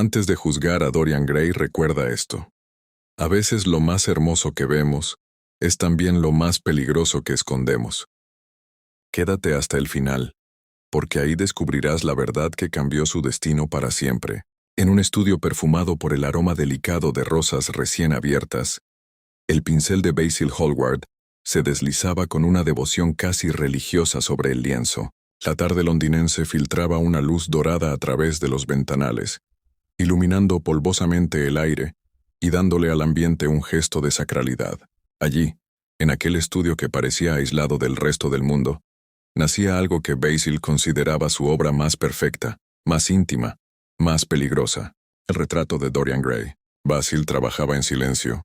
Antes de juzgar a Dorian Gray, recuerda esto. A veces lo más hermoso que vemos es también lo más peligroso que escondemos. Quédate hasta el final, porque ahí descubrirás la verdad que cambió su destino para siempre. En un estudio perfumado por el aroma delicado de rosas recién abiertas, el pincel de Basil Hallward se deslizaba con una devoción casi religiosa sobre el lienzo. La tarde londinense filtraba una luz dorada a través de los ventanales, iluminando polvosamente el aire y dándole al ambiente un gesto de sacralidad. Allí, en aquel estudio que parecía aislado del resto del mundo, nacía algo que Basil consideraba su obra más perfecta, más íntima, más peligrosa: el retrato de Dorian Gray. Basil trabajaba en silencio,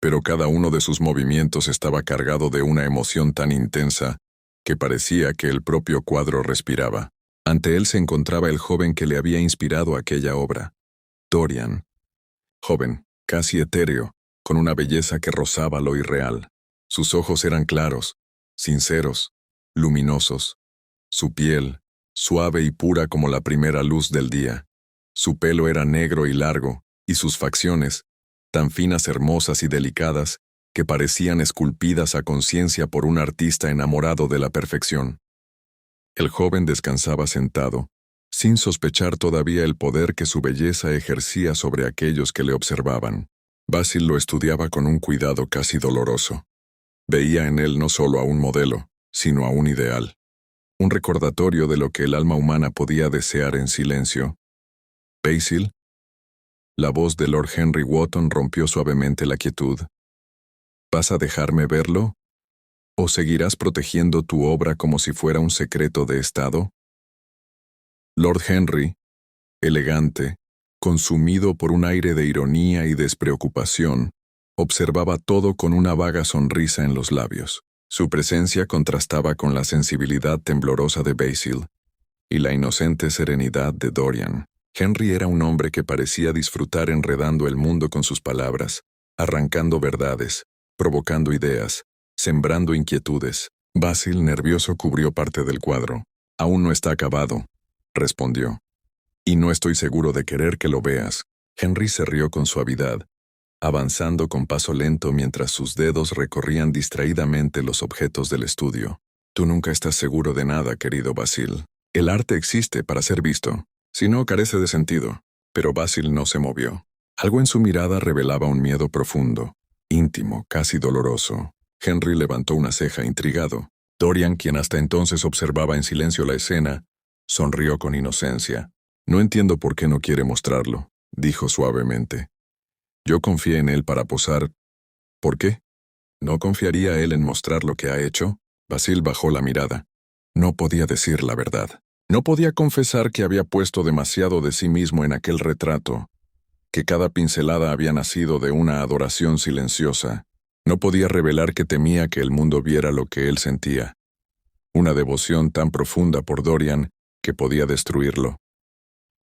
pero cada uno de sus movimientos estaba cargado de una emoción tan intensa que parecía que el propio cuadro respiraba. Ante él se encontraba el joven que le había inspirado aquella obra. Dorian. Joven, casi etéreo, con una belleza que rozaba lo irreal. Sus ojos eran claros, sinceros, luminosos. Su piel, suave y pura como la primera luz del día. Su pelo era negro y largo, y sus facciones, tan finas, hermosas y delicadas, que parecían esculpidas a conciencia por un artista enamorado de la perfección. El joven descansaba sentado, sin sospechar todavía el poder que su belleza ejercía sobre aquellos que le observaban. Basil lo estudiaba con un cuidado casi doloroso. Veía en él no solo a un modelo, sino a un ideal. Un recordatorio de lo que el alma humana podía desear en silencio. «Basil». La voz de Lord Henry Wotton rompió suavemente la quietud. «¿Vas a dejarme verlo? ¿O seguirás protegiendo tu obra como si fuera un secreto de Estado?» Lord Henry, elegante, consumido por un aire de ironía y despreocupación, observaba todo con una vaga sonrisa en los labios. Su presencia contrastaba con la sensibilidad temblorosa de Basil y la inocente serenidad de Dorian. Henry era un hombre que parecía disfrutar enredando el mundo con sus palabras, arrancando verdades, provocando ideas, sembrando inquietudes. Basil, nervioso, cubrió parte del cuadro. «Aún no está acabado», respondió. «Y no estoy seguro de querer que lo veas». Henry se rió con suavidad, avanzando con paso lento mientras sus dedos recorrían distraídamente los objetos del estudio. «Tú nunca estás seguro de nada, querido Basil. El arte existe para ser visto. Si no, carece de sentido». Pero Basil no se movió. Algo en su mirada revelaba un miedo profundo, íntimo, casi doloroso. Henry levantó una ceja intrigado. Dorian, quien hasta entonces observaba en silencio la escena, sonrió con inocencia. «No entiendo por qué no quiere mostrarlo», dijo suavemente. «Yo confié en él para posar». «¿Por qué? ¿No confiaría él en mostrar lo que ha hecho?» Basil bajó la mirada. No podía decir la verdad. No podía confesar que había puesto demasiado de sí mismo en aquel retrato, que cada pincelada había nacido de una adoración silenciosa. No podía revelar que temía que el mundo viera lo que él sentía. Una devoción tan profunda por Dorian que podía destruirlo.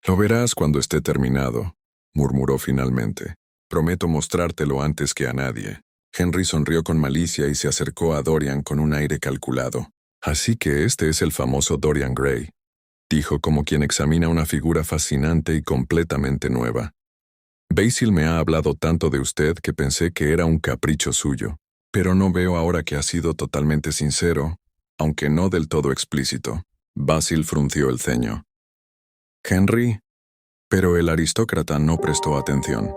«Lo verás cuando esté terminado», murmuró finalmente. «Prometo mostrártelo antes que a nadie». Henry sonrió con malicia y se acercó a Dorian con un aire calculado. «Así que este es el famoso Dorian Gray», dijo como quien examina una figura fascinante y completamente nueva. «Basil me ha hablado tanto de usted que pensé que era un capricho suyo, pero no veo ahora que ha sido totalmente sincero, aunque no del todo explícito». Basil frunció el ceño. «Henry», pero el aristócrata no prestó atención.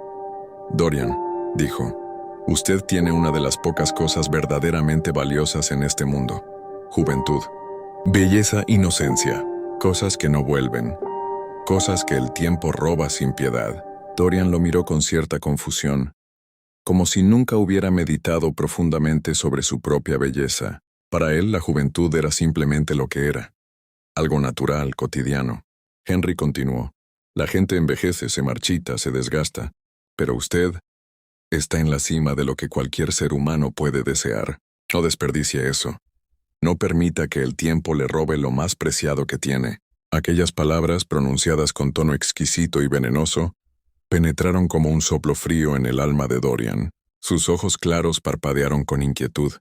«Dorian», dijo, «usted tiene una de las pocas cosas verdaderamente valiosas en este mundo: juventud, belleza, inocencia, cosas que no vuelven, cosas que el tiempo roba sin piedad». Dorian lo miró con cierta confusión, como si nunca hubiera meditado profundamente sobre su propia belleza. Para él la juventud era simplemente lo que era, algo natural, cotidiano. Henry continuó: «La gente envejece, se marchita, se desgasta, pero usted está en la cima de lo que cualquier ser humano puede desear. No desperdicie eso. No permita que el tiempo le robe lo más preciado que tiene». Aquellas palabras, pronunciadas con tono exquisito y venenoso, penetraron como un soplo frío en el alma de Dorian. Sus ojos claros parpadearon con inquietud,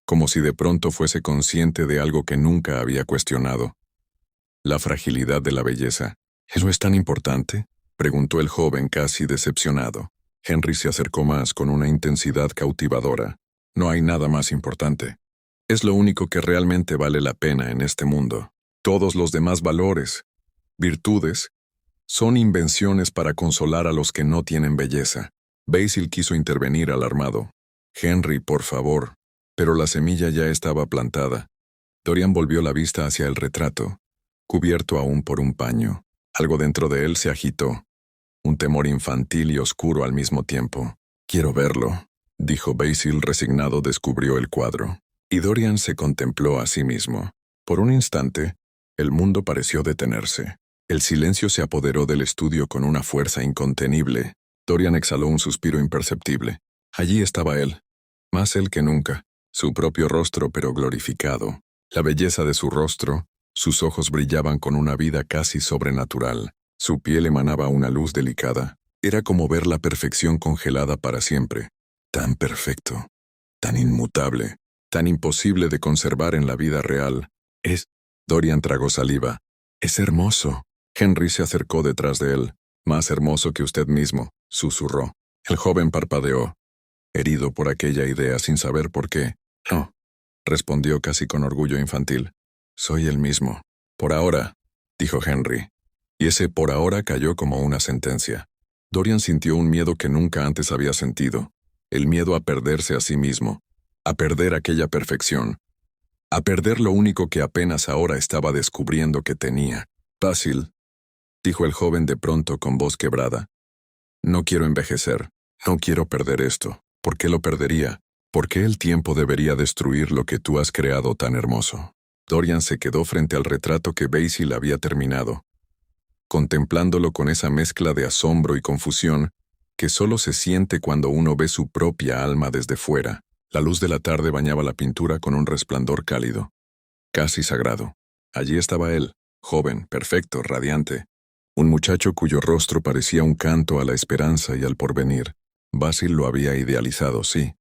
como si de pronto fuese consciente de algo que nunca había cuestionado: la fragilidad de la belleza. «¿Eso es tan importante?», preguntó el joven casi decepcionado. Henry se acercó más con una intensidad cautivadora. No hay nada más importante. Es lo único que realmente vale la pena en este mundo. Todos los demás valores, virtudes, son invenciones para consolar a los que no tienen belleza. Basil quiso intervenir alarmado. Henry, por favor. Pero la semilla ya estaba plantada. Dorian volvió la vista hacia el retrato, cubierto aún por un paño. Algo dentro de él se agitó. Un temor infantil y oscuro al mismo tiempo. «Quiero verlo», dijo Basil resignado. Descubrió el cuadro. Y Dorian se contempló a sí mismo. Por un instante, el mundo pareció detenerse. El silencio se apoderó del estudio con una fuerza incontenible. Dorian exhaló un suspiro imperceptible. Allí estaba él, más él que nunca, su propio rostro pero glorificado. La belleza de su rostro, sus ojos brillaban con una vida casi sobrenatural. Su piel emanaba una luz delicada. Era como ver la perfección congelada para siempre. Tan perfecto, tan inmutable, tan imposible de conservar en la vida real. Dorian tragó saliva. «Es hermoso». Henry se acercó detrás de él. «Más hermoso que usted mismo», susurró. El joven parpadeó, herido por aquella idea sin saber por qué. «No», respondió casi con orgullo infantil. «Soy el mismo». «Por ahora», dijo Henry. Y ese «por ahora» cayó como una sentencia. Dorian sintió un miedo que nunca antes había sentido. El miedo a perderse a sí mismo, a perder aquella perfección, a perder lo único que apenas ahora estaba descubriendo que tenía. «Basil», dijo el joven de pronto con voz quebrada. «No quiero envejecer. No quiero perder esto. ¿Por qué lo perdería? ¿Por qué el tiempo debería destruir lo que tú has creado tan hermoso?» Dorian se quedó frente al retrato que Basil había terminado, contemplándolo con esa mezcla de asombro y confusión que solo se siente cuando uno ve su propia alma desde fuera. La luz de la tarde bañaba la pintura con un resplandor cálido, casi sagrado. Allí estaba él, joven, perfecto, radiante. Un muchacho cuyo rostro parecía un canto a la esperanza y al porvenir. Basil lo había idealizado, sí,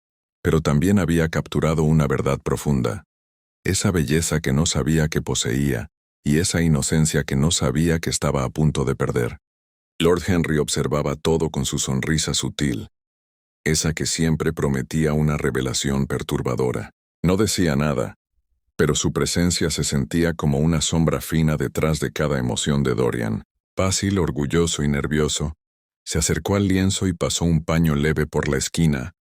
pero también había capturado una verdad profunda. Esa belleza que no sabía que poseía, y esa inocencia que no sabía que estaba a punto de perder. Lord Henry observaba todo con su sonrisa sutil, esa que siempre prometía una revelación perturbadora. No decía nada, pero su presencia se sentía como una sombra fina detrás de cada emoción de Dorian. Basil, orgulloso y nervioso, se acercó al lienzo y pasó un paño leve por la esquina,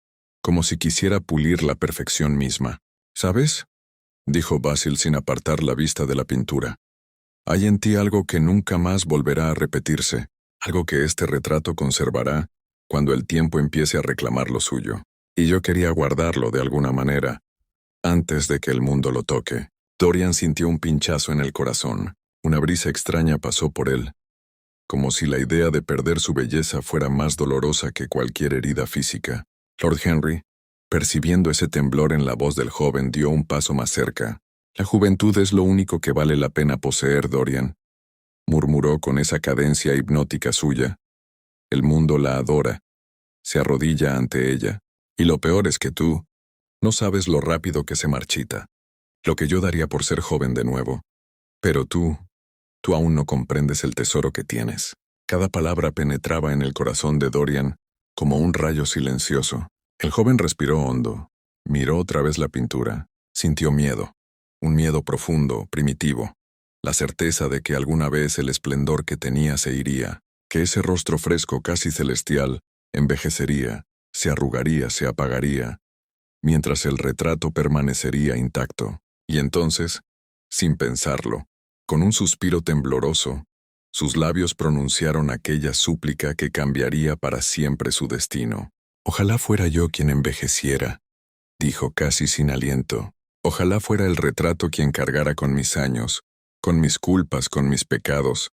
como si quisiera pulir la perfección misma. «¿Sabes?», dijo Basil sin apartar la vista de la pintura. «Hay en ti algo que nunca más volverá a repetirse, algo que este retrato conservará cuando el tiempo empiece a reclamar lo suyo. Y yo quería guardarlo de alguna manera, antes de que el mundo lo toque». Dorian sintió un pinchazo en el corazón. Una brisa extraña pasó por él, como si la idea de perder su belleza fuera más dolorosa que cualquier herida física. Lord Henry, percibiendo ese temblor en la voz del joven, dio un paso más cerca. «La juventud es lo único que vale la pena poseer, Dorian», murmuró con esa cadencia hipnótica suya. «El mundo la adora, se arrodilla ante ella, y lo peor es que tú no sabes lo rápido que se marchita, lo que yo daría por ser joven de nuevo. Pero tú aún no comprendes el tesoro que tienes». Cada palabra penetraba en el corazón de Dorian como un rayo silencioso. El joven respiró hondo, miró otra vez la pintura, sintió miedo, un miedo profundo, primitivo, la certeza de que alguna vez el esplendor que tenía se iría, que ese rostro fresco casi celestial envejecería, se arrugaría, se apagaría, mientras el retrato permanecería intacto. Y entonces, sin pensarlo, con un suspiro tembloroso, sus labios pronunciaron aquella súplica que cambiaría para siempre su destino. «Ojalá fuera yo quien envejeciera», dijo casi sin aliento. «Ojalá fuera el retrato quien cargara con mis años, con mis culpas, con mis pecados.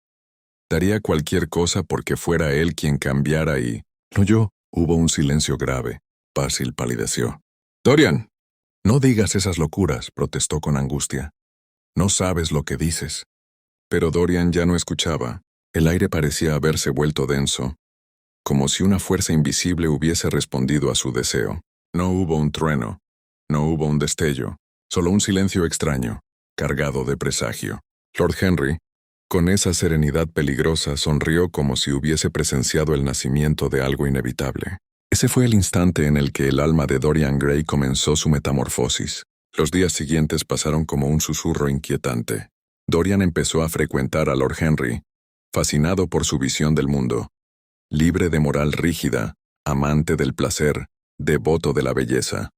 Daría cualquier cosa porque fuera él quien cambiara y...» «No yo». Hubo un silencio grave. Basil palideció. «Dorian, no digas esas locuras», protestó con angustia. «No sabes lo que dices». Pero Dorian ya no escuchaba. El aire parecía haberse vuelto denso, como si una fuerza invisible hubiese respondido a su deseo. No hubo un trueno, no hubo un destello, solo un silencio extraño, cargado de presagio. Lord Henry, Con esa serenidad peligrosa sonrió como si hubiese presenciado el nacimiento de algo inevitable. Ese fue el instante en el que el alma de Dorian Gray comenzó su metamorfosis. Los días siguientes pasaron como un susurro inquietante. Dorian empezó a frecuentar a Lord Henry, fascinado por su visión del mundo. Libre de moral rígida, amante del placer, devoto de la belleza.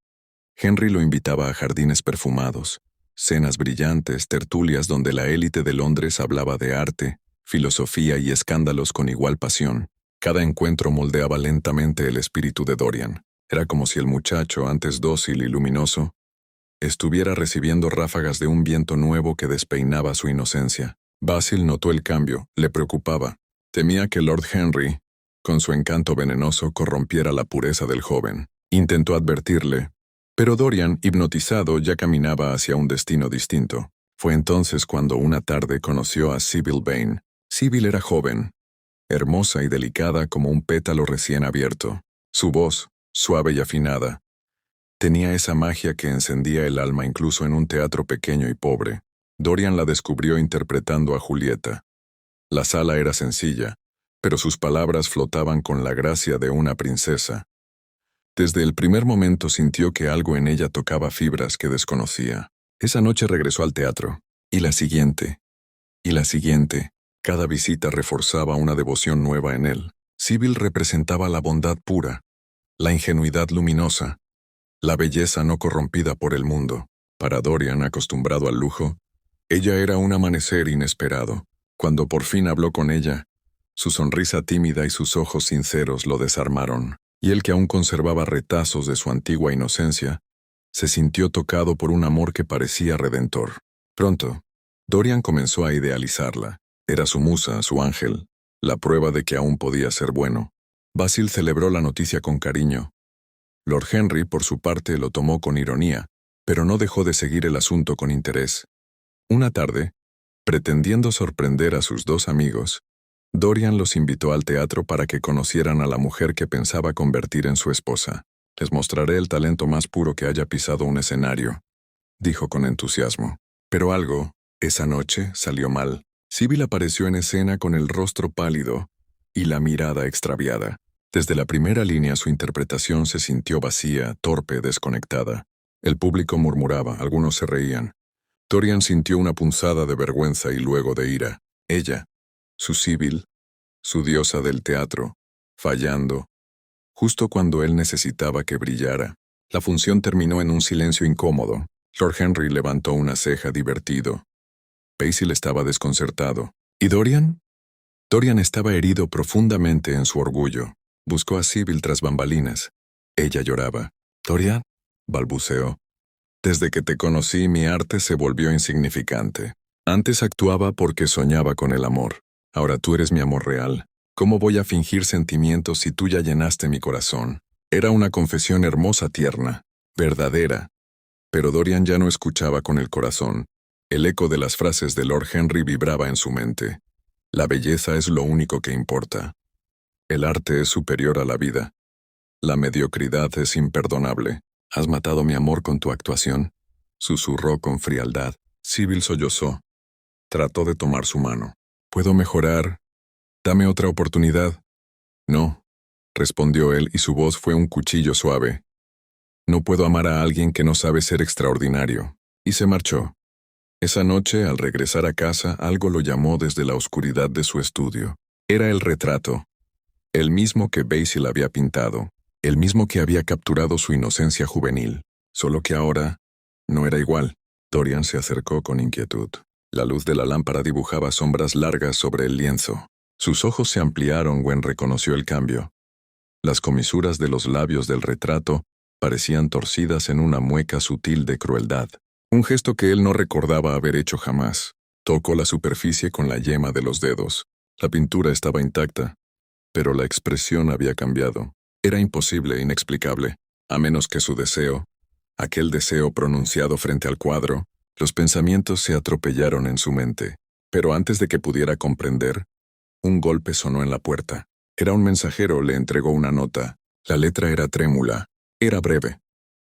Henry lo invitaba a jardines perfumados, cenas brillantes, tertulias donde la élite de Londres hablaba de arte, filosofía y escándalos con igual pasión. Cada encuentro moldeaba lentamente el espíritu de Dorian. Era como si el muchacho, antes dócil y luminoso, estuviera recibiendo ráfagas de un viento nuevo que despeinaba su inocencia. Basil notó el cambio, le preocupaba. Temía que Lord Henry, con su encanto venenoso, corrompiera la pureza del joven. Intentó advertirle, pero Dorian, hipnotizado, ya caminaba hacia un destino distinto. Fue entonces cuando una tarde conoció a Sybil Vane. Sybil era joven, hermosa y delicada como un pétalo recién abierto. Su voz, suave y afinada, tenía esa magia que encendía el alma incluso en un teatro pequeño y pobre. Dorian la descubrió interpretando a Julieta. La sala era sencilla, pero sus palabras flotaban con la gracia de una princesa. Desde el primer momento sintió que algo en ella tocaba fibras que desconocía. Esa noche regresó al teatro, y la siguiente, y la siguiente. Cada visita reforzaba una devoción nueva en él. Sybil representaba la bondad pura, la ingenuidad luminosa, la belleza no corrompida por el mundo. Para Dorian, acostumbrado al lujo, ella era un amanecer inesperado. Cuando por fin habló con ella, su sonrisa tímida y sus ojos sinceros lo desarmaron, y él, que aún conservaba retazos de su antigua inocencia, se sintió tocado por un amor que parecía redentor. Pronto, Dorian comenzó a idealizarla. Era su musa, su ángel, la prueba de que aún podía ser bueno. Basil celebró la noticia con cariño. Lord Henry, por su parte, lo tomó con ironía, pero no dejó de seguir el asunto con interés. Una tarde, pretendiendo sorprender a sus dos amigos, Dorian los invitó al teatro para que conocieran a la mujer que pensaba convertir en su esposa. «Les mostraré el talento más puro que haya pisado un escenario», dijo con entusiasmo. Pero algo, esa noche, salió mal. Sybil apareció en escena con el rostro pálido y la mirada extraviada. Desde la primera línea su interpretación se sintió vacía, torpe, desconectada. El público murmuraba, algunos se reían. Dorian sintió una punzada de vergüenza y luego de ira. Ella, su Sybil, su diosa del teatro, fallando, justo cuando él necesitaba que brillara. La función terminó en un silencio incómodo. Lord Henry levantó una ceja divertido. Basil estaba desconcertado. ¿Y Dorian? Dorian estaba herido profundamente en su orgullo. Buscó a Sybil tras bambalinas. Ella lloraba. «¿Dorian?», balbuceó. «Desde que te conocí, mi arte se volvió insignificante. Antes actuaba porque soñaba con el amor. Ahora tú eres mi amor real. ¿Cómo voy a fingir sentimientos si tú ya llenaste mi corazón?» Era una confesión hermosa, tierna, verdadera. Pero Dorian ya no escuchaba con el corazón. El eco de las frases de Lord Henry vibraba en su mente. La belleza es lo único que importa. El arte es superior a la vida. La mediocridad es imperdonable. «¿Has matado mi amor con tu actuación?», susurró con frialdad. Sybil sollozó. Trató de tomar su mano. «¿Puedo mejorar? Dame otra oportunidad». «No», respondió él y su voz fue un cuchillo suave. «No puedo amar a alguien que no sabe ser extraordinario». Y se marchó. Esa noche, al regresar a casa, algo lo llamó desde la oscuridad de su estudio. Era el retrato. El mismo que Basil había pintado. El mismo que había capturado su inocencia juvenil. Solo que ahora no era igual. Dorian se acercó con inquietud. La luz de la lámpara dibujaba sombras largas sobre el lienzo. Sus ojos se ampliaron when reconoció el cambio. Las comisuras de los labios del retrato parecían torcidas en una mueca sutil de crueldad. Un gesto que él no recordaba haber hecho jamás. Tocó la superficie con la yema de los dedos. La pintura estaba intacta, pero la expresión había cambiado. Era imposible, inexplicable, a menos que su deseo, aquel deseo pronunciado frente al cuadro, los pensamientos se atropellaron en su mente. Pero antes de que pudiera comprender, un golpe sonó en la puerta. Era un mensajero, le entregó una nota. La letra era trémula. Era breve.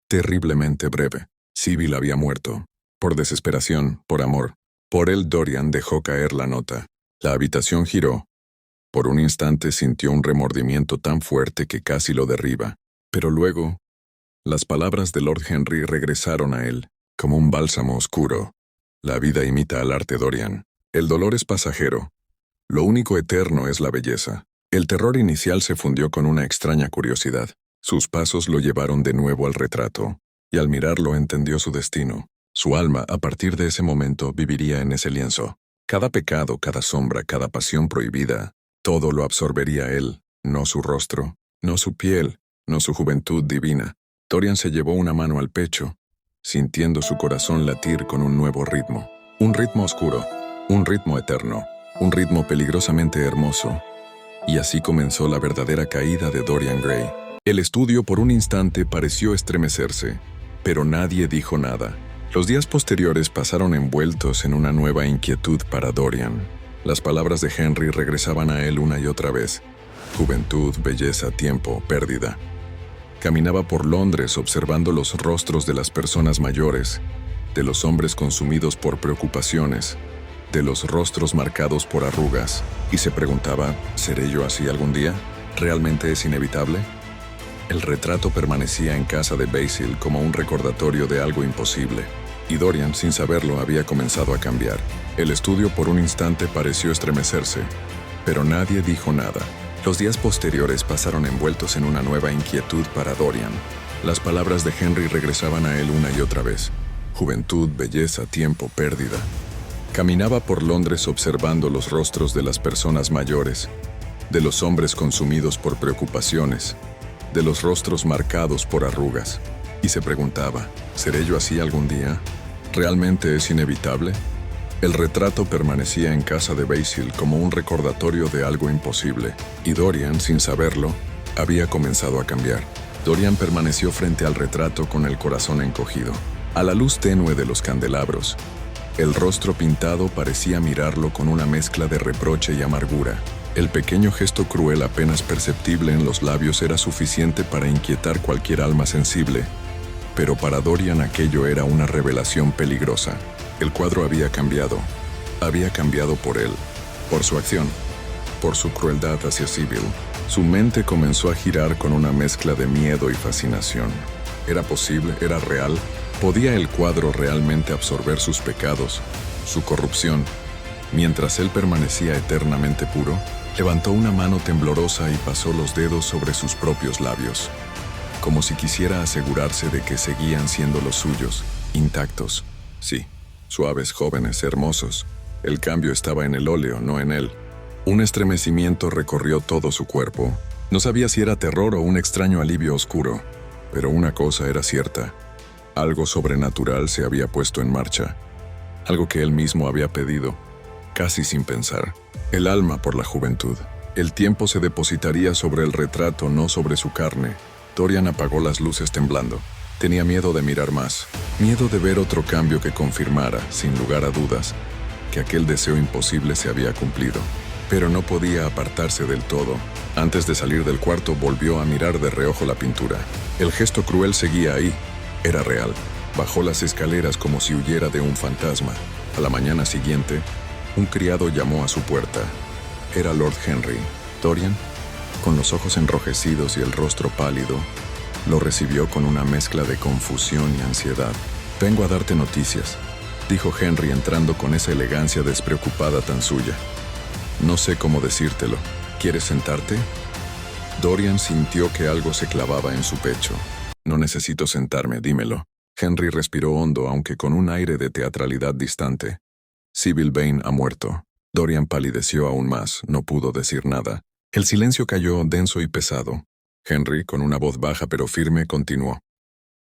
Terriblemente breve. Sybil había muerto. Por desesperación, por amor. Por él Dorian dejó caer la nota. La habitación giró. Por un instante sintió un remordimiento tan fuerte que casi lo derriba. Pero luego, las palabras de Lord Henry regresaron a él, como un bálsamo oscuro. La vida imita al arte, Dorian. El dolor es pasajero. Lo único eterno es la belleza. El terror inicial se fundió con una extraña curiosidad. Sus pasos lo llevaron de nuevo al retrato, y al mirarlo entendió su destino. Su alma, a partir de ese momento, viviría en ese lienzo. Cada pecado, cada sombra, cada pasión prohibida, todo lo absorbería él, no su rostro, no su piel, no su juventud divina. Dorian se llevó una mano al pecho, sintiendo su corazón latir con un nuevo ritmo. Un ritmo oscuro, un ritmo eterno, un ritmo peligrosamente hermoso. Y así comenzó la verdadera caída de Dorian Gray. El estudio por un instante pareció estremecerse, pero nadie dijo nada. Los días posteriores pasaron envueltos en una nueva inquietud para Dorian. Las palabras de Henry regresaban a él una y otra vez. Juventud, belleza, tiempo, pérdida. Caminaba por Londres observando los rostros de las personas mayores, de los hombres consumidos por preocupaciones, de los rostros marcados por arrugas, y se preguntaba, ¿seré yo así algún día? ¿Realmente es inevitable? El retrato permanecía en casa de Basil como un recordatorio de algo imposible, y Dorian, sin saberlo, había comenzado a cambiar. El estudio por un instante pareció estremecerse, pero nadie dijo nada. Los días posteriores pasaron envueltos en una nueva inquietud para Dorian. Las palabras de Henry regresaban a él una y otra vez. Juventud, belleza, tiempo, pérdida. Caminaba por Londres observando los rostros de las personas mayores, de los hombres consumidos por preocupaciones, de los rostros marcados por arrugas, y se preguntaba, ¿seré yo así algún día? ¿Realmente es inevitable? El retrato permanecía en casa de Basil como un recordatorio de algo imposible, y Dorian, sin saberlo, había comenzado a cambiar. Dorian permaneció frente al retrato con el corazón encogido. A la luz tenue de los candelabros, el rostro pintado parecía mirarlo con una mezcla de reproche y amargura. El pequeño gesto cruel apenas perceptible en los labios era suficiente para inquietar cualquier alma sensible, pero para Dorian aquello era una revelación peligrosa. El cuadro había cambiado por él, por su acción, por su crueldad hacia Sybil. Su mente comenzó a girar con una mezcla de miedo y fascinación. ¿Era posible? ¿Era real? ¿Podía el cuadro realmente absorber sus pecados, su corrupción, mientras él permanecía eternamente puro? Levantó una mano temblorosa y pasó los dedos sobre sus propios labios, como si quisiera asegurarse de que seguían siendo los suyos, intactos. Sí, suaves, jóvenes, hermosos. El cambio estaba en el óleo, no en él. Un estremecimiento recorrió todo su cuerpo. No sabía si era terror o un extraño alivio oscuro, pero una cosa era cierta. Algo sobrenatural se había puesto en marcha. Algo que él mismo había pedido, casi sin pensar. El alma por la juventud. El tiempo se depositaría sobre el retrato, no sobre su carne. Dorian apagó las luces temblando. Tenía miedo de mirar más. Miedo de ver otro cambio que confirmara, sin lugar a dudas, que aquel deseo imposible se había cumplido. Pero no podía apartarse del todo. Antes de salir del cuarto volvió a mirar de reojo la pintura. El gesto cruel seguía ahí. Era real. Bajó las escaleras como si huyera de un fantasma. A la mañana siguiente, un criado llamó a su puerta. Era Lord Henry. Dorian, con los ojos enrojecidos y el rostro pálido, lo recibió con una mezcla de confusión y ansiedad. «Vengo a darte noticias», dijo Henry entrando con esa elegancia despreocupada tan suya. «No sé cómo decírtelo. ¿Quieres sentarte?» Dorian sintió que algo se clavaba en su pecho. «No necesito sentarme, dímelo». Henry respiró hondo, aunque con un aire de teatralidad distante. «Sybil Vane ha muerto». Dorian palideció aún más, no pudo decir nada. El silencio cayó denso y pesado. Henry, con una voz baja pero firme, continuó.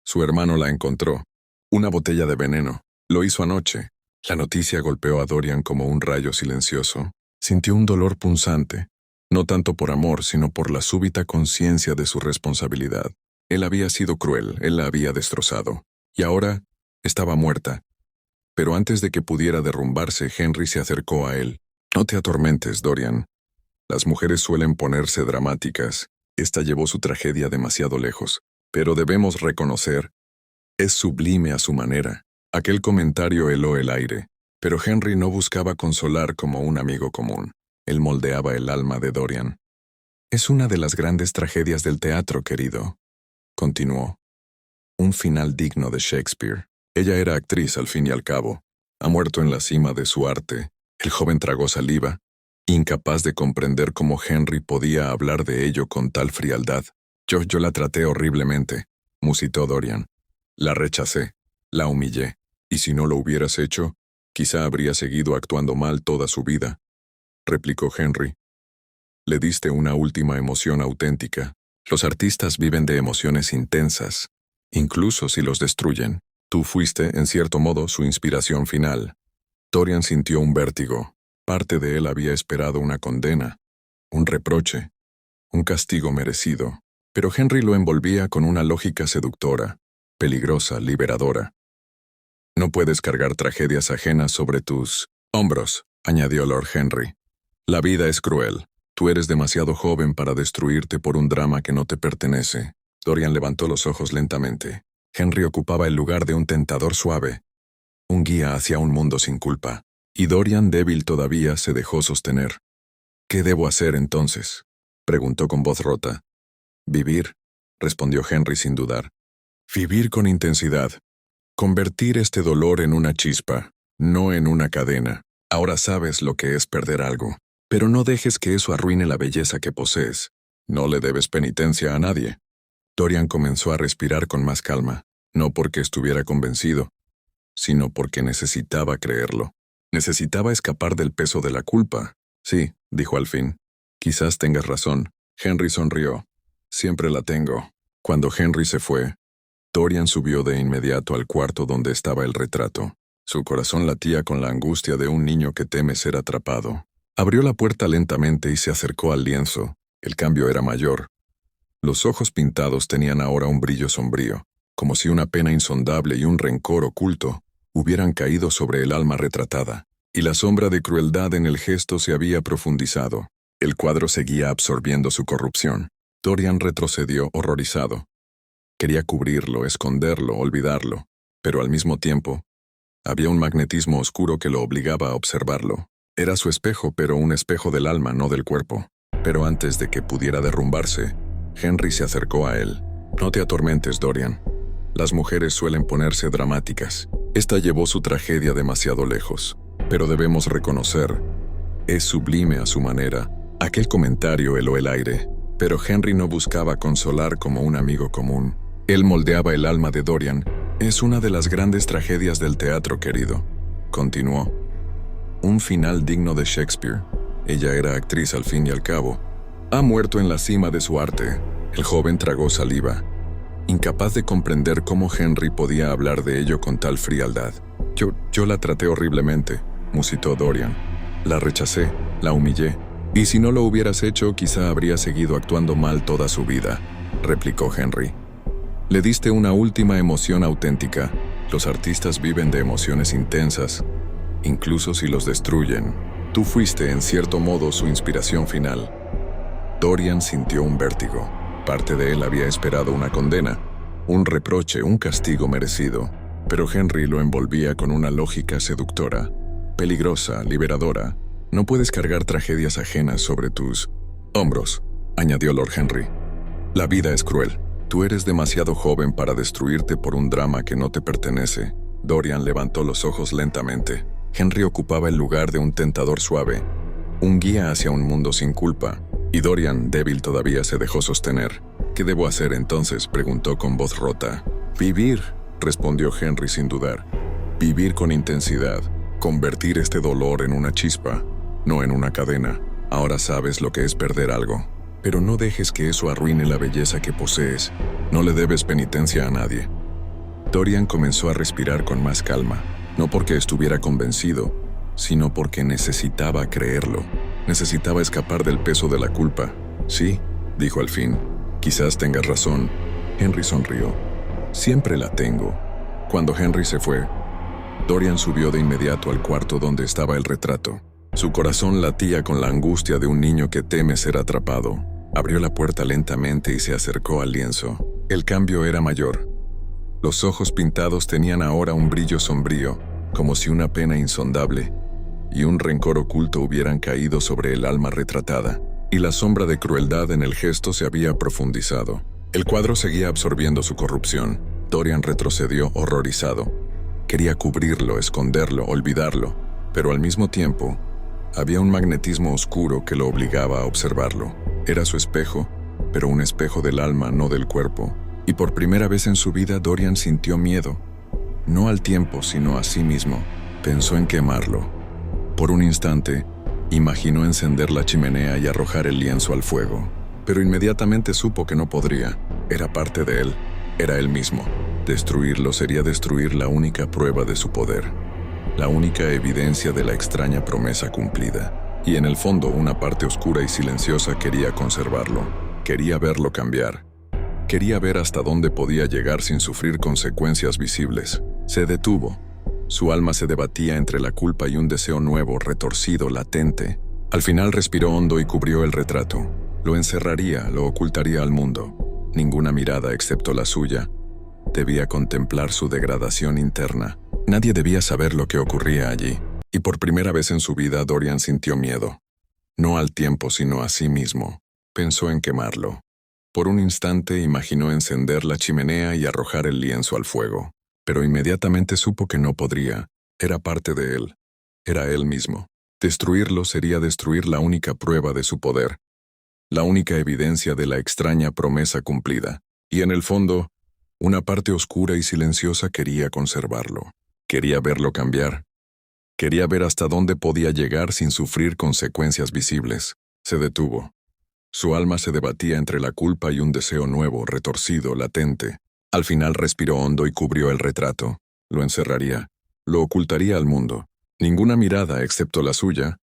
«Su hermano la encontró. Una botella de veneno. Lo hizo anoche». La noticia golpeó a Dorian como un rayo silencioso. Sintió un dolor punzante, no tanto por amor, sino por la súbita conciencia de su responsabilidad. Él había sido cruel, él la había destrozado. Y ahora estaba muerta. Pero antes de que pudiera derrumbarse, Henry se acercó a él. «No te atormentes, Dorian. Las mujeres suelen ponerse dramáticas. Esta llevó su tragedia demasiado lejos. Pero debemos reconocer, es sublime a su manera». Aquel comentario heló el aire. Pero Henry no buscaba consolar como un amigo común. Él moldeaba el alma de Dorian. Es una de las grandes tragedias del teatro, querido, continuó. Un final digno de Shakespeare. Ella era actriz al fin y al cabo. Ha muerto en la cima de su arte. El joven tragó saliva, incapaz de comprender cómo Henry podía hablar de ello con tal frialdad. Yo la traté horriblemente, musitó Dorian. La rechacé, la humillé, y si no lo hubieras hecho, quizá habría seguido actuando mal toda su vida, replicó Henry. Le diste una última emoción auténtica. Los artistas viven de emociones intensas, incluso si los destruyen. Tú fuiste, en cierto modo, su inspiración final. Dorian sintió un vértigo. Parte de él había esperado una condena, un reproche, un castigo merecido. Pero Henry lo envolvía con una lógica seductora, peligrosa, liberadora. No puedes cargar tragedias ajenas sobre tus hombros, añadió Lord Henry. La vida es cruel. Tú eres demasiado joven para destruirte por un drama que no te pertenece. Dorian levantó los ojos lentamente. Henry ocupaba el lugar de un tentador suave, un guía hacia un mundo sin culpa. Y Dorian, débil todavía, se dejó sostener. ¿Qué debo hacer entonces?, preguntó con voz rota. Vivir, respondió Henry sin dudar. Vivir con intensidad. Convertir este dolor en una chispa, no en una cadena. Ahora sabes lo que es perder algo. Pero no dejes que eso arruine la belleza que posees. No le debes penitencia a nadie. Dorian comenzó a respirar con más calma, no porque estuviera convencido, sino porque necesitaba creerlo. Necesitaba escapar del peso de la culpa. Sí, dijo al fin. Quizás tengas razón. Henry sonrió. Siempre la tengo. Cuando Henry se fue, Dorian subió de inmediato al cuarto donde estaba el retrato. Su corazón latía con la angustia de un niño que teme ser atrapado. Abrió la puerta lentamente y se acercó al lienzo. El cambio era mayor. Los ojos pintados tenían ahora un brillo sombrío, como si una pena insondable y un rencor oculto hubieran caído sobre el alma retratada, y la sombra de crueldad en el gesto se había profundizado. El cuadro seguía absorbiendo su corrupción. Dorian retrocedió horrorizado. Quería cubrirlo, esconderlo, olvidarlo, pero al mismo tiempo, había un magnetismo oscuro que lo obligaba a observarlo. Era su espejo, pero un espejo del alma, no del cuerpo. Pero antes de que pudiera derrumbarse, Henry se acercó a él. No te atormentes, Dorian. Las mujeres suelen ponerse dramáticas. Esta llevó su tragedia demasiado lejos. Pero debemos reconocer, es sublime a su manera. Aquel comentario heló el aire. Pero Henry no buscaba consolar como un amigo común. Él moldeaba el alma de Dorian. Es una de las grandes tragedias del teatro, querido, continuó. Un final digno de Shakespeare. Ella era actriz al fin y al cabo. Ha muerto en la cima de su arte. El joven tragó saliva, incapaz de comprender cómo Henry podía hablar de ello con tal frialdad. Yo la traté horriblemente, musitó Dorian. La rechacé, la humillé. Y si no lo hubieras hecho, quizá habría seguido actuando mal toda su vida, replicó Henry. Le diste una última emoción auténtica. Los artistas viven de emociones intensas, incluso si los destruyen. Tú fuiste, en cierto modo, su inspiración final. Dorian sintió un vértigo. Parte de él había esperado una condena, un reproche, un castigo merecido. Pero Henry lo envolvía con una lógica seductora, peligrosa, liberadora. No puedes cargar tragedias ajenas sobre tus hombros, añadió Lord Henry. La vida es cruel. Tú eres demasiado joven para destruirte por un drama que no te pertenece. Dorian levantó los ojos lentamente. Henry ocupaba el lugar de un tentador suave, un guía hacia un mundo sin culpa. Y Dorian, débil todavía, se dejó sostener. ¿Qué debo hacer entonces?, preguntó con voz rota. Vivir, respondió Henry sin dudar. Vivir con intensidad. Convertir este dolor en una chispa, no en una cadena. Ahora sabes lo que es perder algo. Pero no dejes que eso arruine la belleza que posees. No le debes penitencia a nadie. Dorian comenzó a respirar con más calma, no porque estuviera convencido, sino porque necesitaba creerlo. Necesitaba escapar del peso de la culpa. Sí, dijo al fin. Quizás tengas razón. Henry sonrió. Siempre la tengo. Cuando Henry se fue, Dorian subió de inmediato al cuarto donde estaba el retrato. Su corazón latía con la angustia de un niño que teme ser atrapado. Abrió la puerta lentamente y se acercó al lienzo. El cambio era mayor. Los ojos pintados tenían ahora un brillo sombrío, como si una pena insondable y un rencor oculto hubieran caído sobre el alma retratada, y la sombra de crueldad en el gesto se había profundizado. El cuadro seguía absorbiendo su corrupción. Dorian retrocedió horrorizado. Quería cubrirlo, esconderlo, olvidarlo, pero al mismo tiempo había un magnetismo oscuro que lo obligaba a observarlo. Era su espejo, pero un espejo del alma, no del cuerpo. Y por primera vez en su vida Dorian sintió miedo. No al tiempo, sino a sí mismo. Pensó en quemarlo. Por un instante, imaginó encender la chimenea y arrojar el lienzo al fuego. Pero inmediatamente supo que no podría. Era parte de él. Era él mismo. Destruirlo sería destruir la única prueba de su poder. La única evidencia de la extraña promesa cumplida. Y en el fondo, una parte oscura y silenciosa quería conservarlo. Quería verlo cambiar. Quería ver hasta dónde podía llegar sin sufrir consecuencias visibles. Se detuvo. Su alma se debatía entre la culpa y un deseo nuevo, retorcido, latente. Al final respiró hondo y cubrió el retrato. Lo encerraría, lo ocultaría al mundo. Ninguna mirada excepto la suya debía contemplar su degradación interna. Nadie debía saber lo que ocurría allí. Y por primera vez en su vida Dorian sintió miedo. No al tiempo, sino a sí mismo. Pensó en quemarlo. Por un instante imaginó encender la chimenea y arrojar el lienzo al fuego. Pero inmediatamente supo que no podría. Era parte de él. Era él mismo. Destruirlo sería destruir la única prueba de su poder. La única evidencia de la extraña promesa cumplida. Y en el fondo, una parte oscura y silenciosa quería conservarlo. Quería verlo cambiar. Quería ver hasta dónde podía llegar sin sufrir consecuencias visibles. Se detuvo. Su alma se debatía entre la culpa y un deseo nuevo, retorcido, latente. Al final respiró hondo y cubrió el retrato. Lo encerraría. Lo ocultaría al mundo. Ninguna mirada, excepto la suya,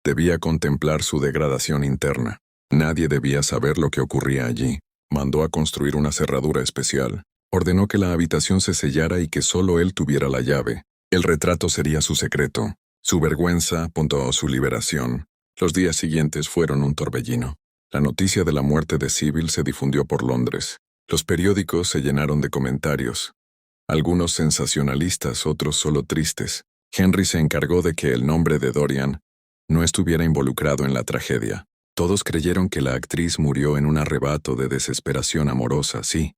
debía contemplar su degradación interna. Nadie debía saber lo que ocurría allí. Mandó a construir una cerradura especial. Ordenó que la habitación se sellara y que solo él tuviera la llave. El retrato sería su secreto. Su vergüenza, su liberación. Los días siguientes fueron un torbellino. La noticia de la muerte de Sybil se difundió por Londres. Los periódicos se llenaron de comentarios. Algunos sensacionalistas, otros solo tristes. Henry se encargó de que el nombre de Dorian no estuviera involucrado en la tragedia. Todos creyeron que la actriz murió en un arrebato de desesperación amorosa, sí.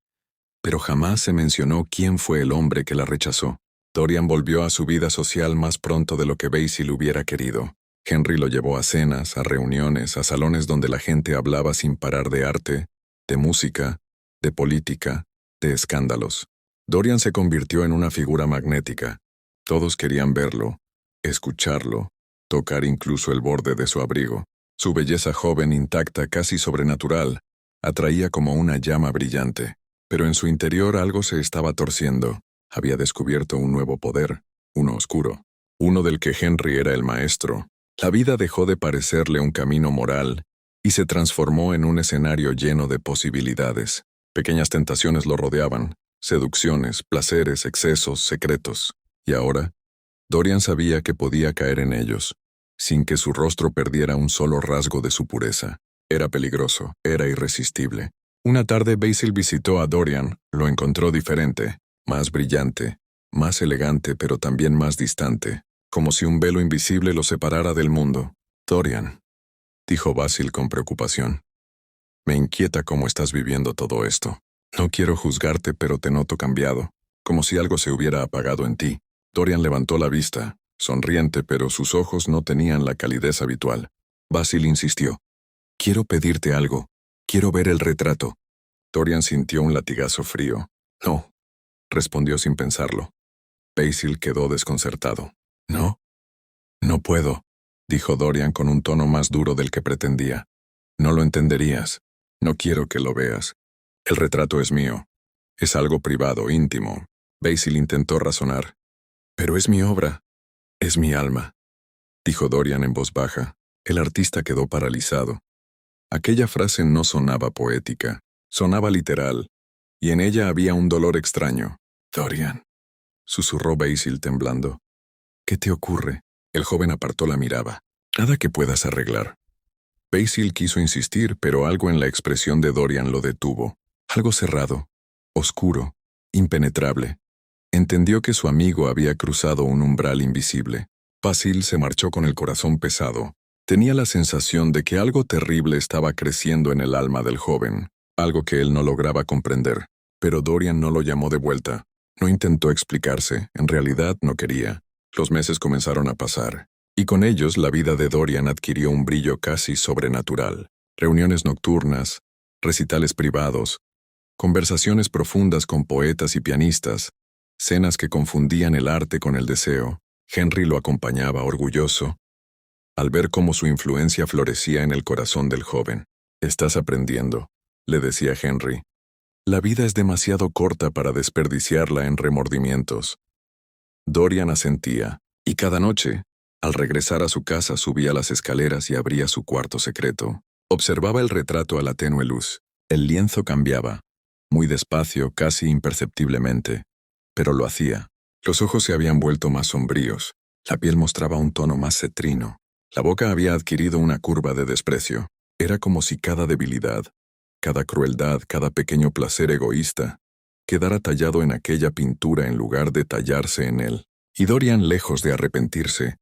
Pero jamás se mencionó quién fue el hombre que la rechazó. Dorian volvió a su vida social más pronto de lo que Basil hubiera querido. Henry lo llevó a cenas, a reuniones, a salones donde la gente hablaba sin parar de arte, de música, de política, de escándalos. Dorian se convirtió en una figura magnética. Todos querían verlo, escucharlo, tocar incluso el borde de su abrigo. Su belleza joven, intacta, casi sobrenatural, atraía como una llama brillante. Pero en su interior algo se estaba torciendo. Había descubierto un nuevo poder, uno oscuro, uno del que Henry era el maestro. La vida dejó de parecerle un camino moral y se transformó en un escenario lleno de posibilidades. Pequeñas tentaciones lo rodeaban, seducciones, placeres, excesos, secretos. Y ahora, Dorian sabía que podía caer en ellos, sin que su rostro perdiera un solo rasgo de su pureza. Era peligroso, era irresistible. Una tarde Basil visitó a Dorian, lo encontró diferente, más brillante, más elegante pero también más distante, como si un velo invisible lo separara del mundo. Dorian, dijo Basil con preocupación. Me inquieta cómo estás viviendo todo esto. No quiero juzgarte, pero te noto cambiado, como si algo se hubiera apagado en ti. Dorian levantó la vista, sonriente, pero sus ojos no tenían la calidez habitual. Basil insistió. Quiero pedirte algo. Quiero ver el retrato. Dorian sintió un latigazo frío. No, respondió sin pensarlo. Basil quedó desconcertado. ¿No? No puedo, dijo Dorian con un tono más duro del que pretendía. No lo entenderías. No quiero que lo veas. El retrato es mío. Es algo privado, íntimo. Basil intentó razonar. Pero es mi obra. Es mi alma, dijo Dorian en voz baja. El artista quedó paralizado. Aquella frase no sonaba poética, sonaba literal, y en ella había un dolor extraño. Dorian, susurró Basil temblando. ¿Qué te ocurre? El joven apartó la mirada. Nada que puedas arreglar. Basil quiso insistir, pero algo en la expresión de Dorian lo detuvo. Algo cerrado, oscuro, impenetrable. Entendió que su amigo había cruzado un umbral invisible. Basil se marchó con el corazón pesado. Tenía la sensación de que algo terrible estaba creciendo en el alma del joven, algo que él no lograba comprender. Pero Dorian no lo llamó de vuelta. No intentó explicarse, en realidad no quería. Los meses comenzaron a pasar, y con ellos la vida de Dorian adquirió un brillo casi sobrenatural. Reuniones nocturnas, recitales privados, conversaciones profundas con poetas y pianistas, cenas que confundían el arte con el deseo. Henry lo acompañaba orgulloso, al ver cómo su influencia florecía en el corazón del joven. «Estás aprendiendo», le decía Henry. «La vida es demasiado corta para desperdiciarla en remordimientos». Dorian asentía, y cada noche, al regresar a su casa, subía las escaleras y abría su cuarto secreto. Observaba el retrato a la tenue luz. El lienzo cambiaba, muy despacio, casi imperceptiblemente, pero lo hacía. Los ojos se habían vuelto más sombríos, la piel mostraba un tono más cetrino, la boca había adquirido una curva de desprecio. Era como si cada debilidad, cada crueldad, cada pequeño placer egoísta, quedara tallado en aquella pintura en lugar de tallarse en él. Y Dorian, lejos de arrepentirse,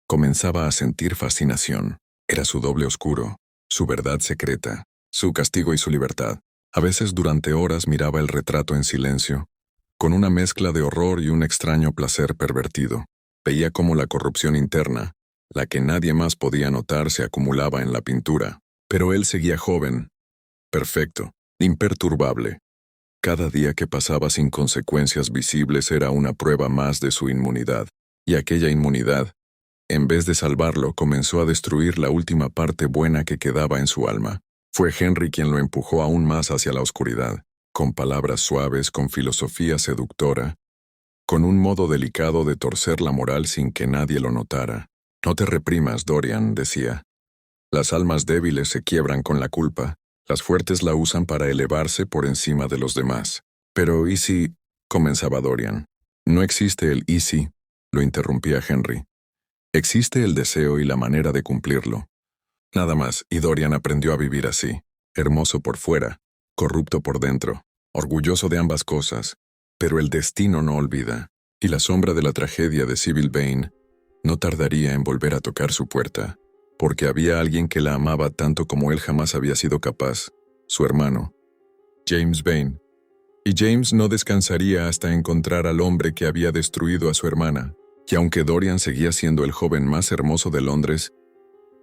comenzaba a sentir fascinación. Era su doble oscuro, su verdad secreta, su castigo y su libertad. A veces durante horas miraba el retrato en silencio, con una mezcla de horror y un extraño placer pervertido. Veía cómo la corrupción interna, la que nadie más podía notar, se acumulaba en la pintura. Pero él seguía joven, perfecto, imperturbable. Cada día que pasaba sin consecuencias visibles era una prueba más de su inmunidad. Y aquella inmunidad, en vez de salvarlo, comenzó a destruir la última parte buena que quedaba en su alma. Fue Henry quien lo empujó aún más hacia la oscuridad, con palabras suaves, con filosofía seductora, con un modo delicado de torcer la moral sin que nadie lo notara. «No te reprimas, Dorian», decía. «Las almas débiles se quiebran con la culpa, las fuertes la usan para elevarse por encima de los demás». «Pero ¿y si...?» comenzaba Dorian. «No existe el «y si», lo interrumpía Henry. «Existe el deseo y la manera de cumplirlo. Nada más», y Dorian aprendió a vivir así, hermoso por fuera, corrupto por dentro, orgulloso de ambas cosas. Pero el destino no olvida, y la sombra de la tragedia de Sybil Vane no tardaría en volver a tocar su puerta, porque había alguien que la amaba tanto como él jamás había sido capaz, su hermano, James Vane. Y James no descansaría hasta encontrar al hombre que había destruido a su hermana. Y aunque Dorian seguía siendo el joven más hermoso de Londres,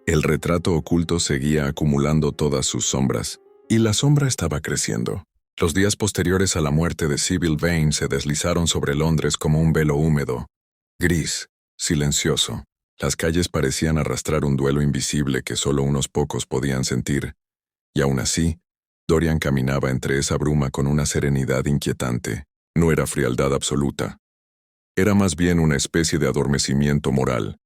el retrato oculto seguía acumulando todas sus sombras, y la sombra estaba creciendo. Los días posteriores a la muerte de Sybil Vane se deslizaron sobre Londres como un velo húmedo, gris, silencioso. Las calles parecían arrastrar un duelo invisible que solo unos pocos podían sentir, y aún así, Dorian caminaba entre esa bruma con una serenidad inquietante. No era frialdad absoluta. Era más bien una especie de adormecimiento moral,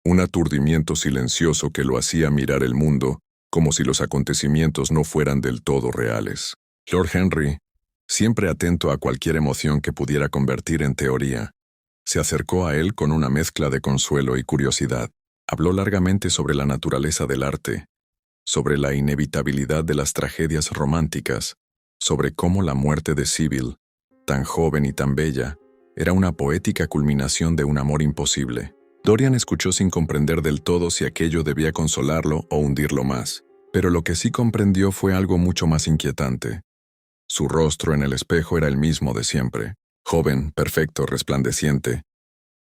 un aturdimiento silencioso que lo hacía mirar el mundo como si los acontecimientos no fueran del todo reales. Lord Henry, siempre atento a cualquier emoción que pudiera convertir en teoría, se acercó a él con una mezcla de consuelo y curiosidad. Habló largamente sobre la naturaleza del arte, sobre la inevitabilidad de las tragedias románticas, sobre cómo la muerte de Sybil, tan joven y tan bella, era una poética culminación de un amor imposible. Dorian escuchó sin comprender del todo si aquello debía consolarlo o hundirlo más, pero lo que sí comprendió fue algo mucho más inquietante. Su rostro en el espejo era el mismo de siempre, joven, perfecto, resplandeciente.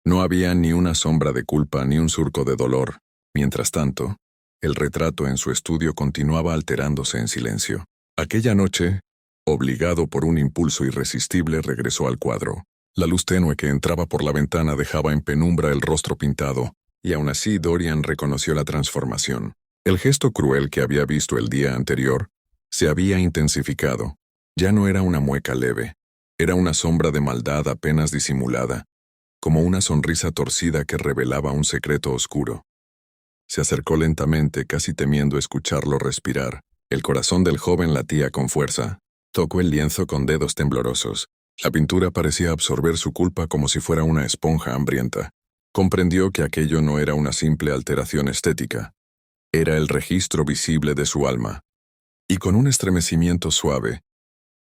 No había ni una sombra de culpa ni un surco de dolor. Mientras tanto, el retrato en su estudio continuaba alterándose en silencio. Aquella noche, obligado por un impulso irresistible, regresó al cuadro. La luz tenue que entraba por la ventana dejaba en penumbra el rostro pintado, y aún así Dorian reconoció la transformación. El gesto cruel que había visto el día anterior se había intensificado. Ya no era una mueca leve, era una sombra de maldad apenas disimulada, como una sonrisa torcida que revelaba un secreto oscuro. Se acercó lentamente, casi temiendo escucharlo respirar. El corazón del joven latía con fuerza. Tocó el lienzo con dedos temblorosos. La pintura parecía absorber su culpa como si fuera una esponja hambrienta. Comprendió que aquello no era una simple alteración estética. Era el registro visible de su alma. Y con un estremecimiento suave,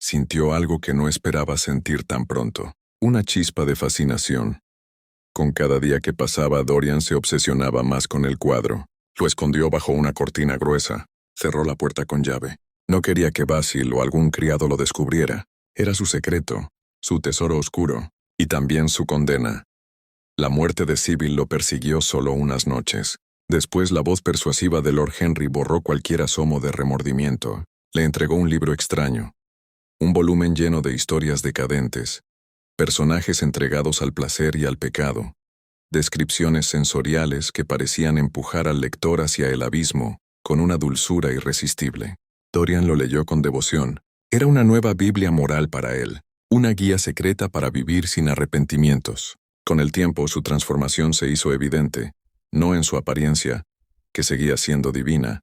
sintió algo que no esperaba sentir tan pronto. una chispa de fascinación. Con cada día que pasaba, Dorian se obsesionaba más con el cuadro. Lo escondió bajo una cortina gruesa. Cerró la puerta con llave. No quería que Basil o algún criado lo descubriera. Era su secreto, su tesoro oscuro, y también su condena. La muerte de Sybil lo persiguió solo unas noches. Después la voz persuasiva de Lord Henry borró cualquier asomo de remordimiento. Le entregó un libro extraño. Un volumen lleno de historias decadentes. Personajes entregados al placer y al pecado. Descripciones sensoriales que parecían empujar al lector hacia el abismo, con una dulzura irresistible. Dorian lo leyó con devoción. Era una nueva Biblia moral para él, una guía secreta para vivir sin arrepentimientos. Con el tiempo su transformación se hizo evidente, no en su apariencia, que seguía siendo divina,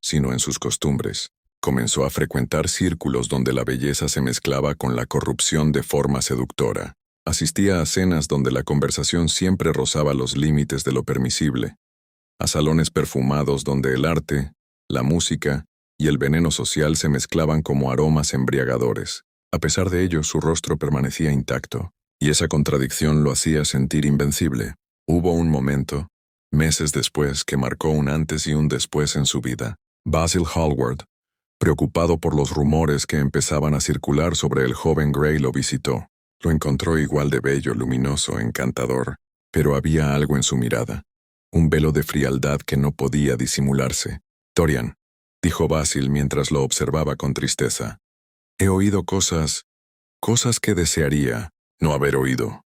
sino en sus costumbres. Comenzó a frecuentar círculos donde la belleza se mezclaba con la corrupción de forma seductora. Asistía a cenas donde la conversación siempre rozaba los límites de lo permisible, a salones perfumados donde el arte, la música y el veneno social se mezclaban como aromas embriagadores. A pesar de ello, su rostro permanecía intacto, y esa contradicción lo hacía sentir invencible. Hubo un momento, meses después, que marcó un antes y un después en su vida. Basil Hallward, preocupado por los rumores que empezaban a circular sobre el joven Grey, lo visitó. Lo encontró igual de bello, luminoso, encantador, pero había algo en su mirada, un velo de frialdad que no podía disimularse. «Dorian», dijo Basil mientras lo observaba con tristeza, «he oído cosas que desearía no haber oído.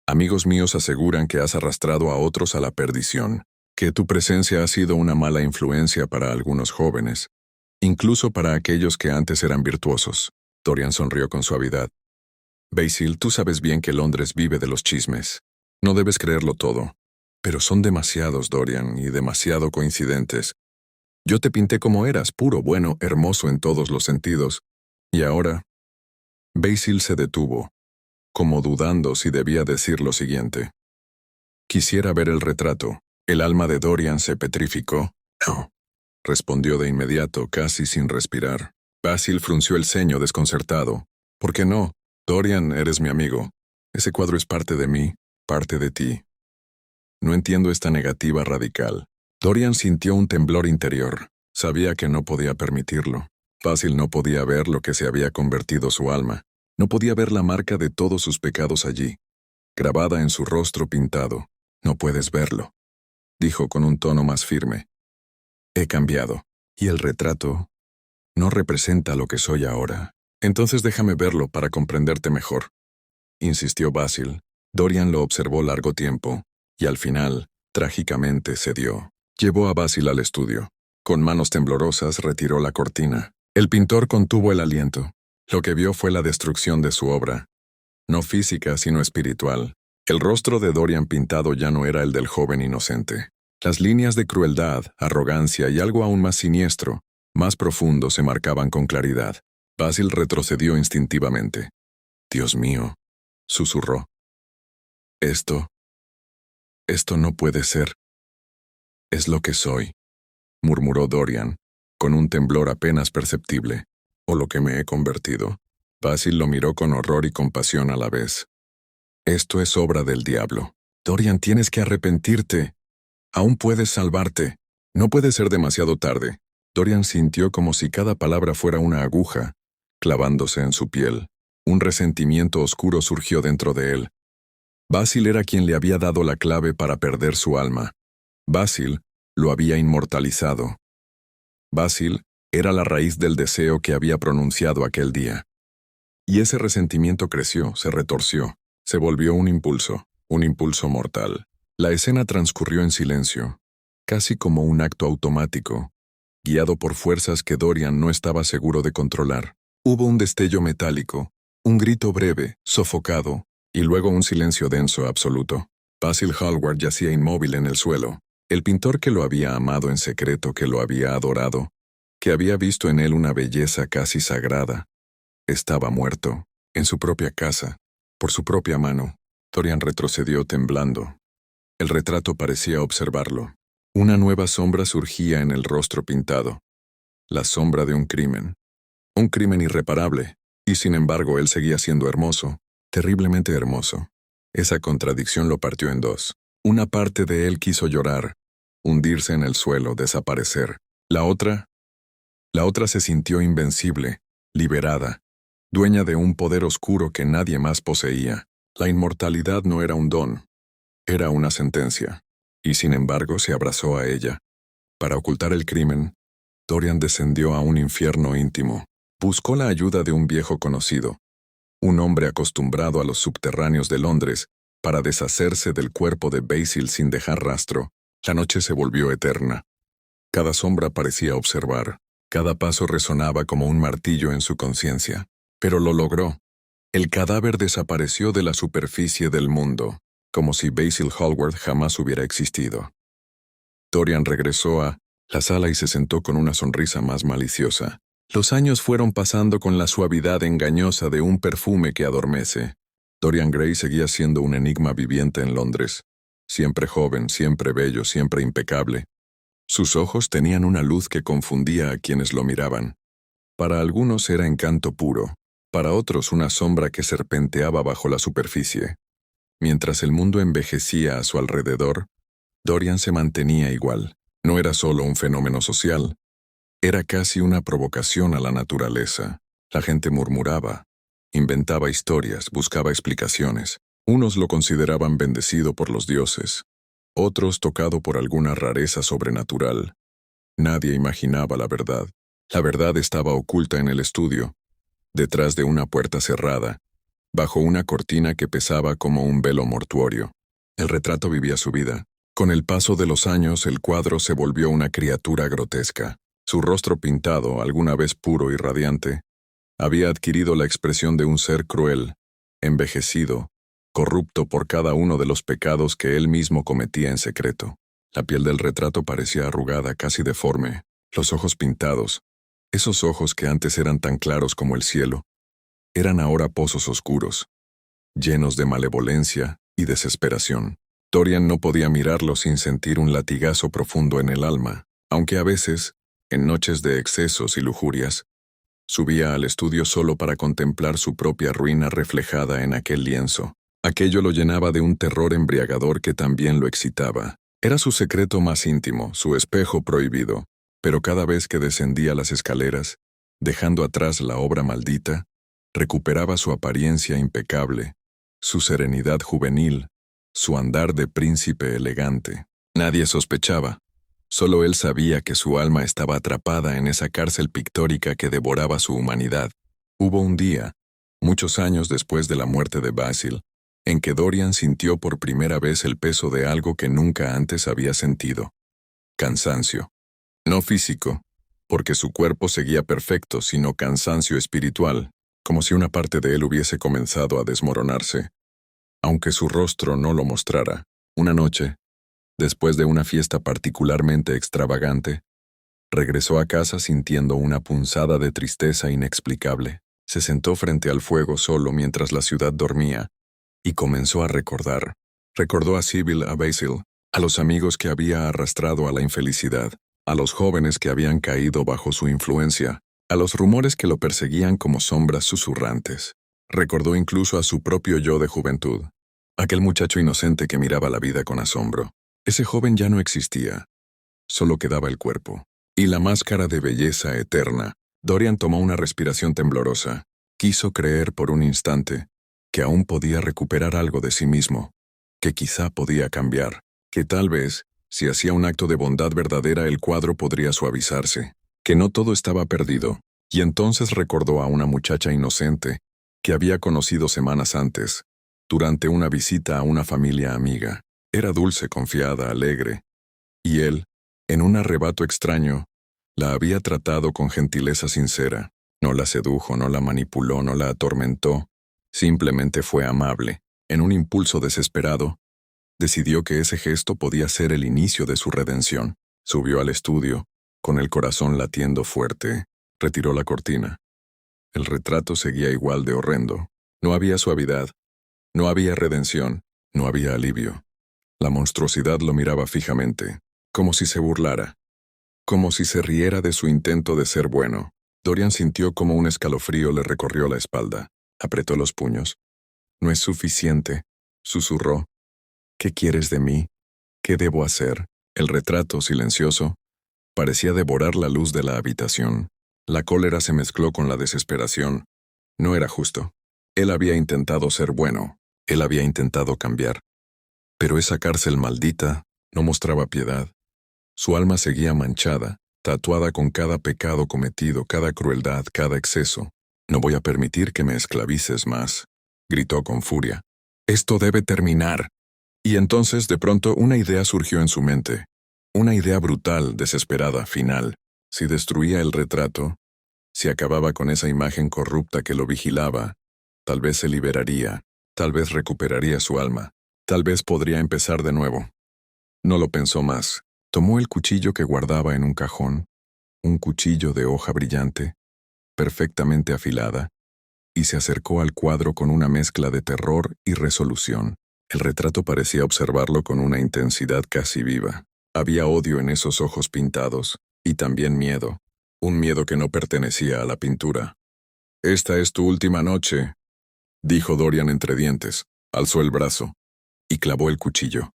Amigos míos aseguran que has arrastrado a otros a la perdición, que tu presencia ha sido una mala influencia para algunos jóvenes, incluso para aquellos que antes eran virtuosos». Dorian sonrió con suavidad. «Basil, tú sabes bien que Londres vive de los chismes. No debes creerlo todo. Pero son demasiados, Dorian, y demasiado coincidentes. Yo te pinté como eras, puro, bueno, hermoso en todos los sentidos. Y ahora...» Basil se detuvo, como dudando si debía decir lo siguiente. «Quisiera ver el retrato». El alma de Dorian se petrificó. «No», respondió de inmediato, casi sin respirar. Basil frunció el ceño desconcertado. «¿Por qué no? Dorian, eres mi amigo. Ese cuadro es parte de mí, parte de ti. No entiendo esta negativa radical». Dorian sintió un temblor interior. Sabía que no podía permitirlo. Basil no podía ver lo que se había convertido su alma. No podía ver la marca de todos sus pecados allí, grabada en su rostro pintado. «No puedes verlo», dijo con un tono más firme. «He cambiado, y el retrato no representa lo que soy ahora. Entonces déjame verlo para comprenderte mejor», insistió Basil. Dorian lo observó largo tiempo, y al final, trágicamente, cedió. Llevó a Basil al estudio. Con manos temblorosas retiró la cortina. El pintor contuvo el aliento. Lo que vio fue la destrucción de su obra. No física, sino espiritual. El rostro de Dorian pintado ya no era el del joven inocente. Las líneas de crueldad, arrogancia y algo aún más siniestro, más profundo, se marcaban con claridad. Basil retrocedió instintivamente. «Dios mío», susurró. Esto no puede ser. «Es lo que soy», murmuró Dorian, con un temblor apenas perceptible. «O lo que me he convertido». Basil lo miró con horror y compasión a la vez. «Esto es obra del diablo. Dorian, tienes que arrepentirte. Aún puedes salvarte. No puede ser demasiado tarde». Dorian sintió como si cada palabra fuera una aguja, clavándose en su piel. Un resentimiento oscuro surgió dentro de él. Basil era quien le había dado la clave para perder su alma. Basil lo había inmortalizado. Basil era la raíz del deseo que había pronunciado aquel día. Y ese resentimiento creció, se retorció, se volvió un impulso mortal. La escena transcurrió en silencio, casi como un acto automático, guiado por fuerzas que Dorian no estaba seguro de controlar. Hubo un destello metálico, un grito breve, sofocado, y luego un silencio denso absoluto. Basil Hallward yacía inmóvil en el suelo. El pintor que lo había amado en secreto, que lo había adorado, que había visto en él una belleza casi sagrada, estaba muerto, en su propia casa, por su propia mano. Dorian retrocedió temblando. El retrato parecía observarlo. Una nueva sombra surgía en el rostro pintado. La sombra de un crimen. Un crimen irreparable, y sin embargo él seguía siendo hermoso, terriblemente hermoso. Esa contradicción lo partió en dos. Una parte de él quiso llorar, hundirse en el suelo, desaparecer. La otra se sintió invencible, liberada, dueña de un poder oscuro que nadie más poseía. La inmortalidad no era un don, era una sentencia. Y sin embargo se abrazó a ella. Para ocultar el crimen, Dorian descendió a un infierno íntimo. Buscó la ayuda de un viejo conocido, un hombre acostumbrado a los subterráneos de Londres, para deshacerse del cuerpo de Basil sin dejar rastro. La noche se volvió eterna. Cada sombra parecía observar, cada paso resonaba como un martillo en su conciencia. Pero lo logró. El cadáver desapareció de la superficie del mundo, como si Basil Hallward jamás hubiera existido. Dorian regresó a la sala y se sentó con una sonrisa más maliciosa. Los años fueron pasando con la suavidad engañosa de un perfume que adormece. Dorian Gray seguía siendo un enigma viviente en Londres. Siempre joven, siempre bello, siempre impecable. Sus ojos tenían una luz que confundía a quienes lo miraban. Para algunos era encanto puro, para otros una sombra que serpenteaba bajo la superficie. Mientras el mundo envejecía a su alrededor, Dorian se mantenía igual. No era solo un fenómeno social, era casi una provocación a la naturaleza. La gente murmuraba, inventaba historias, buscaba explicaciones. Unos lo consideraban bendecido por los dioses, otros tocado por alguna rareza sobrenatural. Nadie imaginaba la verdad. La verdad estaba oculta en el estudio, detrás de una puerta cerrada, bajo una cortina que pesaba como un velo mortuorio. El retrato vivía su vida. Con el paso de los años, el cuadro se volvió una criatura grotesca. Su rostro pintado, alguna vez puro y radiante, había adquirido la expresión de un ser cruel, envejecido, corrupto por cada uno de los pecados que él mismo cometía en secreto. La piel del retrato parecía arrugada, casi deforme, los ojos pintados, esos ojos que antes eran tan claros como el cielo, eran ahora pozos oscuros, llenos de malevolencia y desesperación. Dorian no podía mirarlo sin sentir un latigazo profundo en el alma, aunque a veces, en noches de excesos y lujurias, subía al estudio solo para contemplar su propia ruina reflejada en aquel lienzo. Aquello lo llenaba de un terror embriagador que también lo excitaba. Era su secreto más íntimo, su espejo prohibido, pero cada vez que descendía las escaleras, dejando atrás la obra maldita, recuperaba su apariencia impecable, su serenidad juvenil, su andar de príncipe elegante. Nadie sospechaba. Solo él sabía que su alma estaba atrapada en esa cárcel pictórica que devoraba su humanidad. Hubo un día, muchos años después de la muerte de Basil, en que Dorian sintió por primera vez el peso de algo que nunca antes había sentido. Cansancio. No físico, porque su cuerpo seguía perfecto, sino cansancio espiritual, como si una parte de él hubiese comenzado a desmoronarse. Aunque su rostro no lo mostrara, una noche, después de una fiesta particularmente extravagante, regresó a casa sintiendo una punzada de tristeza inexplicable. Se sentó frente al fuego solo mientras la ciudad dormía y comenzó a recordar. Recordó a Sybil, a Basil, a los amigos que había arrastrado a la infelicidad, a los jóvenes que habían caído bajo su influencia, a los rumores que lo perseguían como sombras susurrantes. Recordó incluso a su propio yo de juventud, aquel muchacho inocente que miraba la vida con asombro. Ese joven ya no existía, solo quedaba el cuerpo y la máscara de belleza eterna. Dorian tomó una respiración temblorosa. Quiso creer por un instante que aún podía recuperar algo de sí mismo, que quizá podía cambiar, que tal vez, si hacía un acto de bondad verdadera, el cuadro podría suavizarse, que no todo estaba perdido. Y entonces recordó a una muchacha inocente que había conocido semanas antes, durante una visita a una familia amiga. Era dulce, confiada, alegre, y él, en un arrebato extraño, la había tratado con gentileza sincera. No la sedujo, no la manipuló, no la atormentó, simplemente fue amable. En un impulso desesperado, decidió que ese gesto podía ser el inicio de su redención. Subió al estudio, con el corazón latiendo fuerte, retiró la cortina. El retrato seguía igual de horrendo. No había suavidad, no había redención, no había alivio. La monstruosidad lo miraba fijamente, como si se burlara, como si se riera de su intento de ser bueno. Dorian sintió como un escalofrío le recorrió la espalda. Apretó los puños. No es suficiente, susurró. ¿Qué quieres de mí? ¿Qué debo hacer? El retrato, silencioso, parecía devorar la luz de la habitación. La cólera se mezcló con la desesperación. No era justo. Él había intentado ser bueno. Él había intentado cambiar. Pero esa cárcel maldita no mostraba piedad. Su alma seguía manchada, tatuada con cada pecado cometido, cada crueldad, cada exceso. No voy a permitir que me esclavices más, gritó con furia. Esto debe terminar. Y entonces, de pronto, una idea surgió en su mente. Una idea brutal, desesperada, final. Si destruía el retrato, si acababa con esa imagen corrupta que lo vigilaba, tal vez se liberaría, tal vez recuperaría su alma, tal vez podría empezar de nuevo. No lo pensó más. Tomó el cuchillo que guardaba en un cajón, un cuchillo de hoja brillante, perfectamente afilada, y se acercó al cuadro con una mezcla de terror y resolución. El retrato parecía observarlo con una intensidad casi viva. Había odio en esos ojos pintados, y también miedo, un miedo que no pertenecía a la pintura. «Esta es tu última noche», dijo Dorian entre dientes, alzó el brazo, y clavó el cuchillo.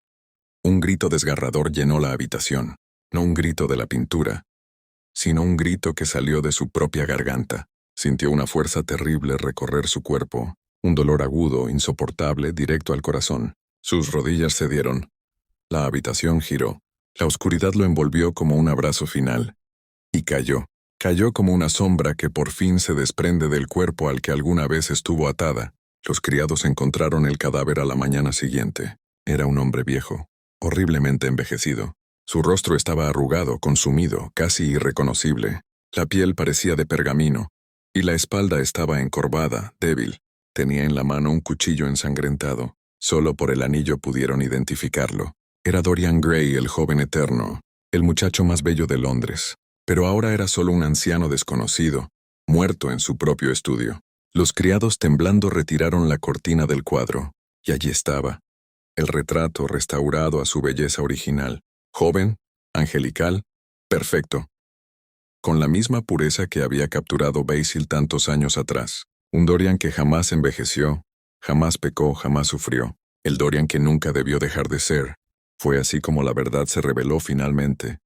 Un grito desgarrador llenó la habitación, no un grito de la pintura, sino un grito que salió de su propia garganta. Sintió una fuerza terrible recorrer su cuerpo, un dolor agudo, insoportable, directo al corazón. Sus rodillas cedieron. La habitación giró. La oscuridad lo envolvió como un abrazo final. Y cayó. Cayó como una sombra que por fin se desprende del cuerpo al que alguna vez estuvo atada. Los criados encontraron el cadáver a la mañana siguiente. Era un hombre viejo, horriblemente envejecido. Su rostro estaba arrugado, consumido, casi irreconocible. La piel parecía de pergamino, y la espalda estaba encorvada, débil. Tenía en la mano un cuchillo ensangrentado. Solo por el anillo pudieron identificarlo. Era Dorian Gray, el joven eterno, el muchacho más bello de Londres. Pero ahora era solo un anciano desconocido, muerto en su propio estudio. Los criados temblando retiraron la cortina del cuadro, y allí estaba, el retrato restaurado a su belleza original. Joven, angelical, perfecto. Con la misma pureza que había capturado Basil tantos años atrás. Un Dorian que jamás envejeció, jamás pecó, jamás sufrió. El Dorian que nunca debió dejar de ser. Fue así como la verdad se reveló finalmente.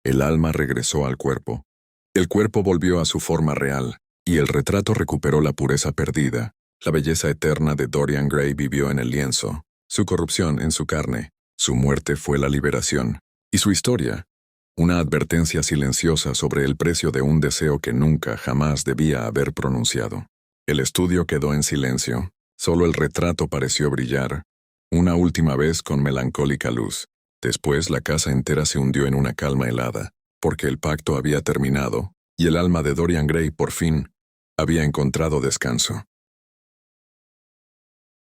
El alma regresó al cuerpo. El cuerpo volvió a su forma real, y el retrato recuperó la pureza perdida. La belleza eterna de Dorian Gray vivió en el lienzo, su corrupción en su carne. Su muerte fue la liberación. Y su historia, una advertencia silenciosa sobre el precio de un deseo que nunca, jamás debía haber pronunciado. El estudio quedó en silencio. Solo el retrato pareció brillar, una última vez con melancólica luz. Después la casa entera se hundió en una calma helada, porque el pacto había terminado, y el alma de Dorian Gray, por fin, había encontrado descanso.